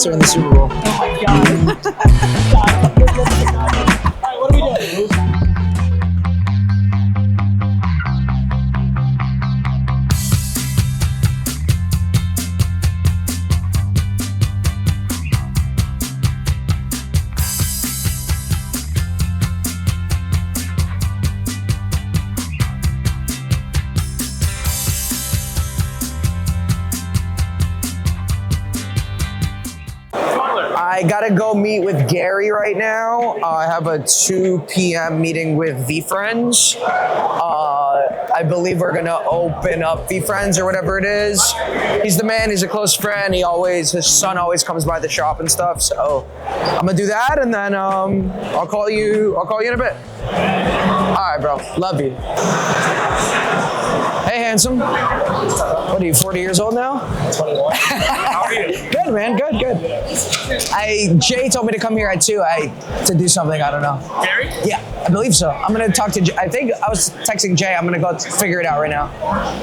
Jets are in the Super Bowl. Oh my God. All right, what are we doing? I gotta go meet with Gary right now. I have a 2 p.m. meeting with VeeFriends. I believe we're gonna open up VeeFriends or whatever it is. He's the man. He's a close friend. His son always comes by the shop and stuff. So I'm gonna do that, and then I'll call you in a bit. All right, bro. Love you. Hey, handsome. What are you, 40 years old now? 21. How are you? Good, man. Good. Jay told me to come here at 2 to do something. I don't know. Gary? Yeah, I believe so. I'm going to talk to Jay. I think I was texting Jay. I'm going to go figure it out right now.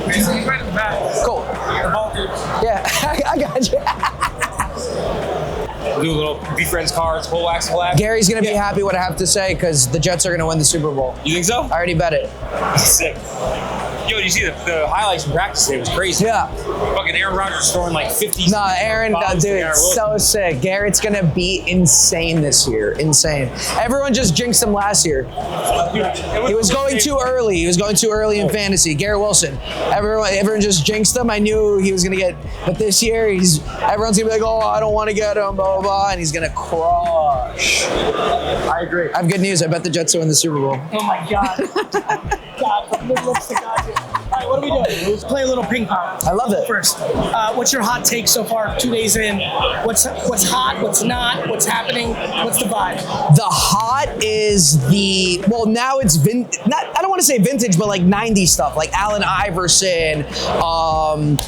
He's right in the back. Cool. The ball dude. Yeah, I got you. We'll do a little VeeFriends cards, whole wax collab. Gary's going to be happy what I have to say because the Jets are going to win the Super Bowl. You think so? I already bet it. Sick. Yo, did you see the highlights from practice today? It was crazy. Yeah. Fucking Aaron Rodgers throwing like 50. No, Aaron, dude, so sick. Garrett's going to be insane this year. Insane. Everyone just jinxed him last year. He was going too early. He was going too early in fantasy. Garrett Wilson. Everyone just jinxed him. I knew he was going to get, but this year, everyone's going to be like, oh, I don't want to get him, blah, blah, blah, and he's going to crush. I agree. I have good news. I bet the Jets will win the Super Bowl. Oh my God. God, from the lips to God. All right, what are we doing? Let's play a little ping pong. I love it. First, what's your hot take so far? 2 days in. What's hot? What's not? What's happening? What's the vibe? The hot is now it's I don't want to say vintage, but like 90s stuff, like Allen Iverson,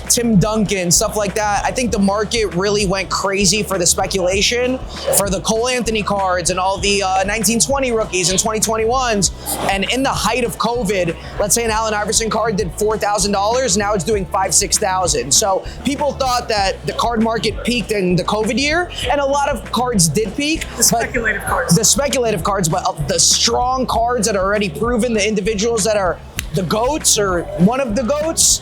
Tim Duncan, stuff like that. I think the market really went crazy for the speculation, for the Cole Anthony cards and all the 1920 rookies and 2021s. And in the height of COVID, let's say an Allen Iverson card did $4,000, now it's doing $5,000-$6,000. So people thought that the card market peaked in the COVID year, and a lot of cards did peak. The speculative cards. The speculative cards, but the strong cards that are already proven, the individuals that are the GOATs or one of the GOATs,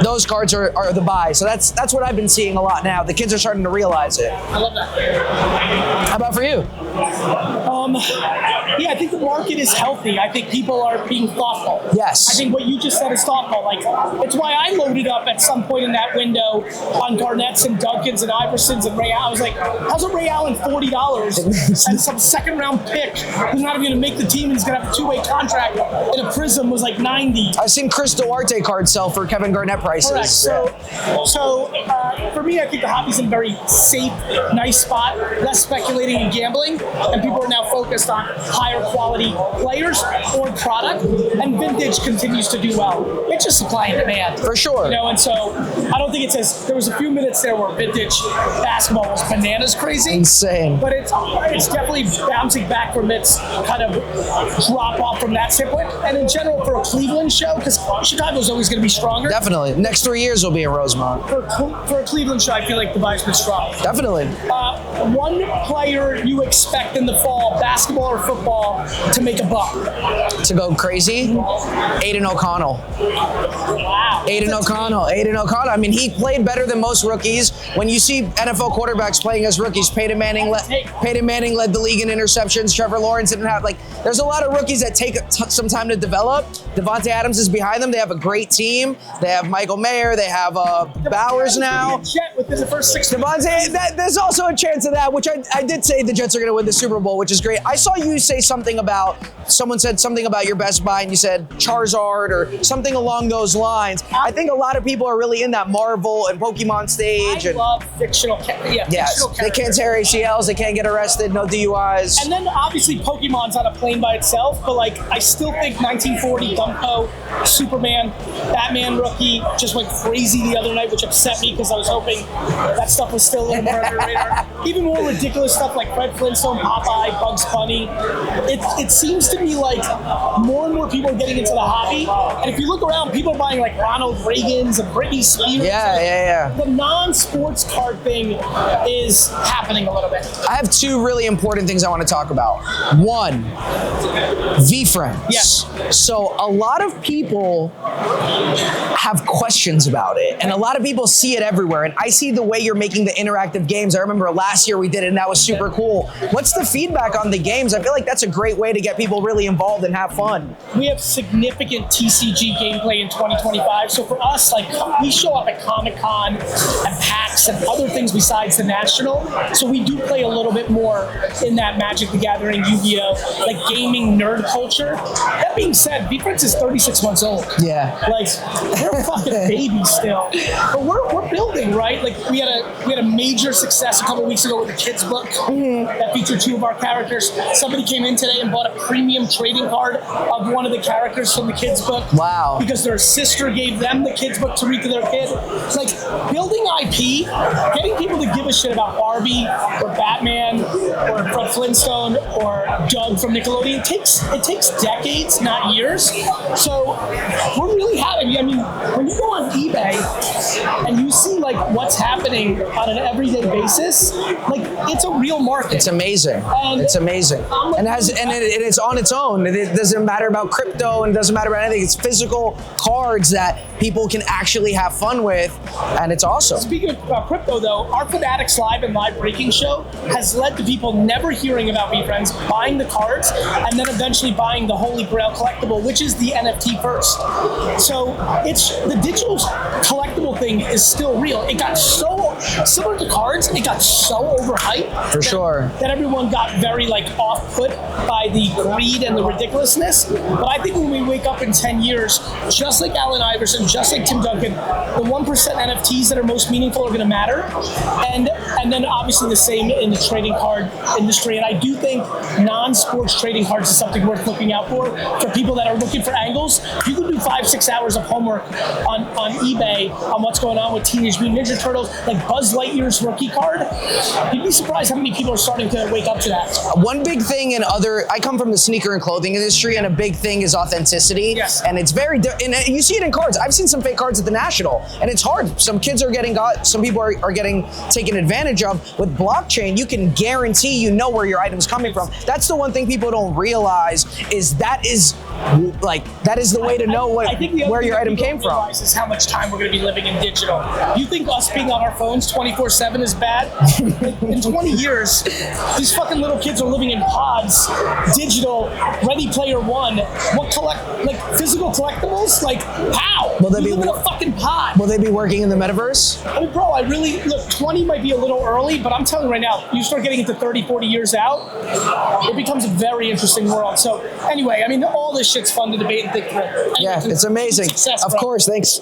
those cards are the buy. So that's what I've been seeing a lot now. The kids are starting to realize it. I love that. How about for you? Yeah, I think the market is healthy. I think people are being thoughtful. Yes. I think what you just said is thoughtful. Like, it's why I loaded up at some point in that window on Garnett's and Duncans and Iversons and Ray Allen. I was like, how's a Ray Allen $40 and some second round pick who's not even going to make the team and he's going to have a 2-way contract in a Prism was like 90. I've seen Chris Duarte cards sell for Kevin Garnett prices. Correct. So for me, I think the hobby's in a very safe, nice spot, less speculating and gambling, and people are now focused on higher quality players or product, and vintage continues to do well. It's just supply and demand. For sure. And so I don't think it's there was a few minutes there where vintage basketball was bananas crazy. Insane. But it's definitely bouncing back from its kind of drop off from that standpoint. And in general, for a Cleveland show, because Chicago's always going to be stronger. Definitely. Next 3 years will be in Rosemont. For a Cleveland show, I feel like the vibe's been strong. Definitely. One player you expect in the fall, basketball or football, to make a buck? To go crazy? Aiden O'Connell. Wow. Aiden O'Connell. I mean, he played better than most rookies. When you see NFL quarterbacks playing as rookies, Peyton Manning led the league in interceptions. Trevor Lawrence didn't have, there's a lot of rookies that take some time to develop. Devontae Adams is behind them. They have a great team. They have Michael Mayer. They have Bowers now. Within the first 6 months. There's also a chance of that, which I did say the Jets are going to win the Super Bowl, which is great. I saw you say someone said something about your best buy, and you said Charizard or something along those lines. I think a lot of people are really in that Marvel and Pokemon stage. I love fictional characters. Yes, they can't tear ACLs, they can't get arrested, no DUIs. And then obviously Pokemon's on a plane by itself, but I still think 1940 Dumbo, Superman, Batman rookie just went crazy the other night, which upset me because I was hoping that stuff was still a little more under the radar. even more ridiculous stuff like Fred Flintstone, Popeye, Bugs Bunny. It seems to me like more and more people are getting into the hobby. And if you look around, people are buying like Ronald Reagan's and Britney Spears. Yeah. The non-sports card thing is happening a little bit. I have two really important things I want to talk about. One, VeeFriends. Yes. So a lot of people have questions about it, and a lot of people see it everywhere. And I see the way you're making the interactive games. I remember last year we did it, and that was super cool. What's the feedback on the games? I feel like that's a great way to get people really involved and have fun. We have significant TCG gameplay in 2025. So for us, like we show up at Comic-Con and PAX and other things besides the National. So we do play a little bit more in that Magic the Gathering, Yu-Gi-Oh, like gaming nerd culture. That being said, VeeFriends is 36 months old. Yeah. Like we're a fucking baby still, but we're building, right? Like we had a major success a couple weeks ago with the kids book that featured two of our characters. Somebody came in today and bought a premium trading card of one of the characters from the kids book. Wow. Because their sister gave them the kids book to read to their kid. It's like building IP, getting people to give a shit about Barbie or Batman or Fred Flintstone or Doug from Nickelodeon. It takes decades, not years. So we're really happy. I mean, when you go on eBay and you see like what's happening on an everyday basis, like it's a real market. It's amazing. It's amazing. And it's on its own. It doesn't matter about crypto and it doesn't matter about anything. It's physical cards that people can actually have fun with, and it's awesome. Speaking of crypto, though, our Fanatics Live and Live Breaking show has led to people never hearing about VeeFriends, buying the cards, and then eventually buying the Holy Grail collectible, which is the NFT first. So it's the digital collectible thing is still real. It got so similar to cards. It got so overhyped For sure. that everyone got very like off-put by the greed and the ridiculousness. But I think when we wake up in 10 years, just like Allen Iverson, just like Tim Duncan, the 1% NFTs that are most meaningful are going to matter. And then obviously the same in the trading card industry. And I do think non-sports trading cards is something worth looking out for people that are looking for angles. You can do 5-6 hours of homework on eBay on what's going on with Teenage Mutant Ninja Turtles, like Buzz Lightyear's rookie card. You'd be surprised how many people are starting to wake up to that. One big thing I come from the sneaker and clothing industry, and a big thing is authenticity. Yes. And it's and you see it in cards. I've seen some fake cards at the National, and it's hard. Some kids are getting some people are getting taken advantage of. With blockchain, you can guarantee you know where your item's coming from. That's the one thing people don't realize is that is the way to know where your item came from. Is how much time we're going to be living in digital. You think us being on our phones 24/7 is bad? In 20 years, these fucking little kids are living in pods, digital, Ready Player One. What physical collectibles? Like how? Will they you be live in a fucking pod? Will they be working in the metaverse? I mean, bro, 20 might be a little early, but I'm telling you right now, you start getting into 30, 40 years out, it becomes a very interesting world. So anyway, I mean, all this shit's fun to debate and think through. Anyway, Yeah, it's amazing. Success, of bro. course, thanks.